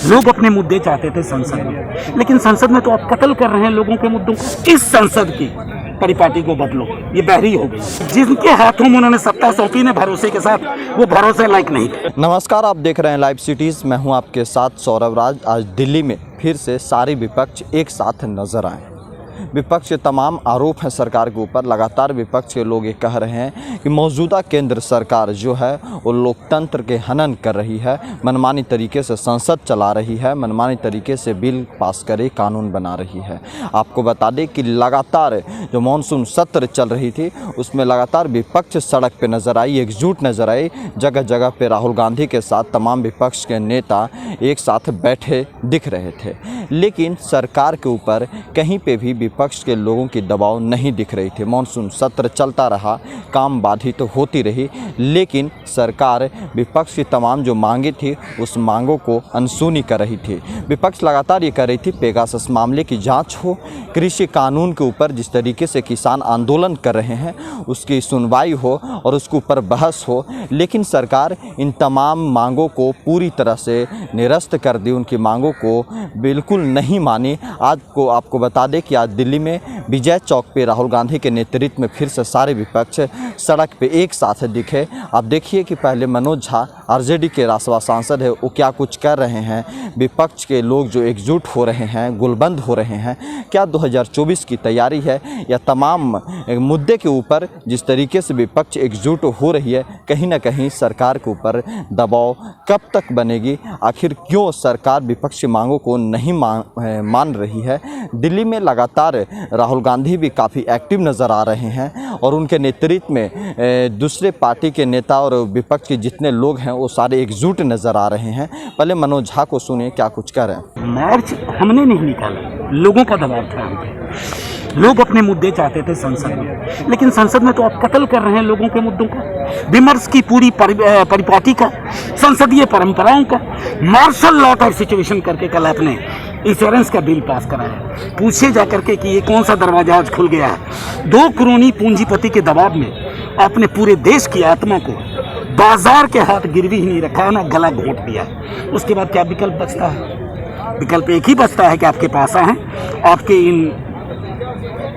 लोग अपने मुद्दे चाहते थे संसद में, लेकिन संसद में तो आप कत्ल कर रहे हैं लोगों के मुद्दों को। इस संसद की परिपाटी को बदलो, ये बहरी हो गई। जिनके हाथों में उन्होंने सत्ता सौंपी ने भरोसे के साथ, वो भरोसे लायक नहीं। नमस्कार, आप देख रहे हैं लाइव सिटीज़। मैं हूं आपके साथ सौरभ राज। आज दिल्ली में फिर से सारे विपक्ष एक साथ नजर आए। विपक्ष के तमाम आरोप हैं सरकार के ऊपर। लगातार विपक्ष के लोग ये कह रहे हैं कि मौजूदा केंद्र सरकार जो है वो लोकतंत्र के हनन कर रही है, मनमानी तरीके से संसद चला रही है, मनमानी तरीके से बिल पास करे, कानून बना रही है। आपको बता दें कि लगातार जो मानसून सत्र चल रही थी उसमें लगातार विपक्ष सड़क पे नज़र आई, एकजुट नज़र आई। जगह जगह पे राहुल गांधी के साथ तमाम विपक्ष के नेता एक साथ बैठे दिख रहे थे, लेकिन सरकार के ऊपर कहीं पे भी विपक्ष के लोगों की दबाव नहीं दिख रही थी। मानसून सत्र चलता रहा, काम बाधित तो होती रही, लेकिन सरकार विपक्ष की तमाम जो मांगे थी उस मांगों को अनसुनी कर रही थी। विपक्ष लगातार ये कर रही थी पेगासस मामले की जांच हो, कृषि कानून के ऊपर जिस तरीके से किसान आंदोलन कर रहे हैं उसकी सुनवाई हो और उसके ऊपर बहस हो, लेकिन सरकार इन तमाम मांगों को पूरी तरह से निरस्त कर दी, उनकी मांगों को बिल्कुल नहीं मानी। आज को आपको बता दें कि आज दिल्ली में विजय चौक पे राहुल गांधी के नेतृत्व में फिर से सारे विपक्ष सड़क पे एक साथ दिखे। आप देखिए कि पहले मनोज झा आरजेडी के राज्यसभा सांसद है, वो क्या कुछ कर रहे हैं। विपक्ष के लोग जो एकजुट हो रहे हैं, गुलबंद हो रहे हैं, क्या 2024 की तैयारी है या तमाम मुद्दे के ऊपर जिस तरीके से विपक्ष एकजुट हो रही है, कहीं ना कहीं सरकार के ऊपर दबाव कब तक बनेगी? आखिर क्यों सरकार विपक्ष की मांगों को नहीं मान रही है? दिल्ली में लगातार राहुल गांधी भी काफ़ी एक्टिव नज़र आ रहे हैं और उनके नेतृत्व में दूसरे पार्टी के नेता और विपक्ष के जितने लोग हैं वो सारे एकजुट नज़र आ रहे हैं। पहले मनोज झा को सुनिए क्या कुछ कर रहे हैं। मार्च हमने नहीं निकाला, लोगों का दबाव था हम पे। लोग अपने मुद्दे चाहते थे संसद में, लेकिन संसद में तो आप कत्ल कर रहे हैं लोगों के मुद्दों को। विमर्श की पूरी परिपाटी का, संसदीय परंपराओं का मार्शल लॉ और सिचुएशन करके कल आपने इंश्योरेंस का बिल पास कराया। पूछे जा करके कि ये कौन सा दरवाजा आज खुल गया है। 2 करोड़ी पूंजीपति के दबाव में आपने पूरे देश की आत्मा को बाजार के हाथ गिरवी ही नहीं रखा है ना, गला घोंट दिया। उसके बाद क्या विकल्प बचता है? विकल्प एक ही बचता है कि आपके पास आए, आपके इन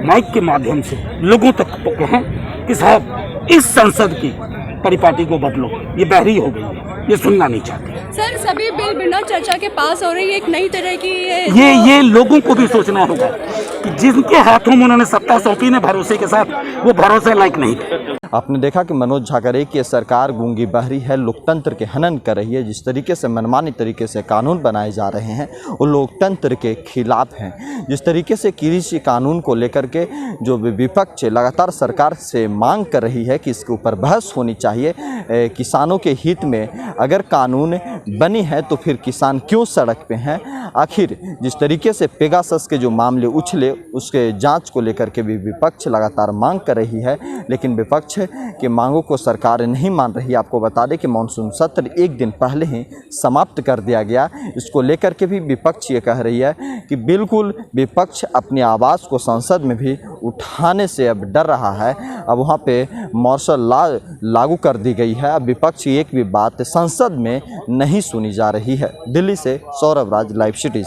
माइक के माध्यम से लोगों तक कहें कि साहब इस संसद की परिपाटी को बदलो, ये बहरी हो गई है, ये सुनना नहीं चाहते। सर, सभी बिल बिना चर्चा के पास हो रही है, एक नई तरह की ये लोगों को भी सोचना होगा कि जिनके हाथों में उन्होंने सत्ता सौंपी ने भरोसे के साथ, वो भरोसे लायक नहीं थे। आपने देखा कि मनोज झा कह रहे कि सरकार गूंगी बहरी है, लोकतंत्र के हनन कर रही है। जिस तरीके से मनमानी तरीके से कानून बनाए जा रहे हैं वो लोकतंत्र के खिलाफ हैं। जिस तरीके से कृषि कानून को लेकर के जो विपक्ष लगातार सरकार से मांग कर रही है कि इसके ऊपर बहस होनी चाहिए, किसानों के हित में अगर कानून बनी है तो फिर किसान क्यों सड़क पे हैं? आखिर जिस तरीके से पेगासस के जो मामले उछले उसके जांच को लेकर के भी विपक्ष लगातार मांग कर रही है, लेकिन विपक्ष के मांगों को सरकार नहीं मान रही। आपको बता दें कि मानसून सत्र एक दिन पहले ही समाप्त कर दिया गया। इसको लेकर के भी विपक्ष ये कह रही है कि बिल्कुल विपक्ष अपनी आवाज़ को संसद में भी उठाने से अब डर रहा है। अब वहाँ पे मार्शल लॉ लागू कर दी गई है। अब विपक्ष की एक भी बात संसद में नहीं सुनी जा रही है। दिल्ली से सौरभ राज, लाइव सिटीज़।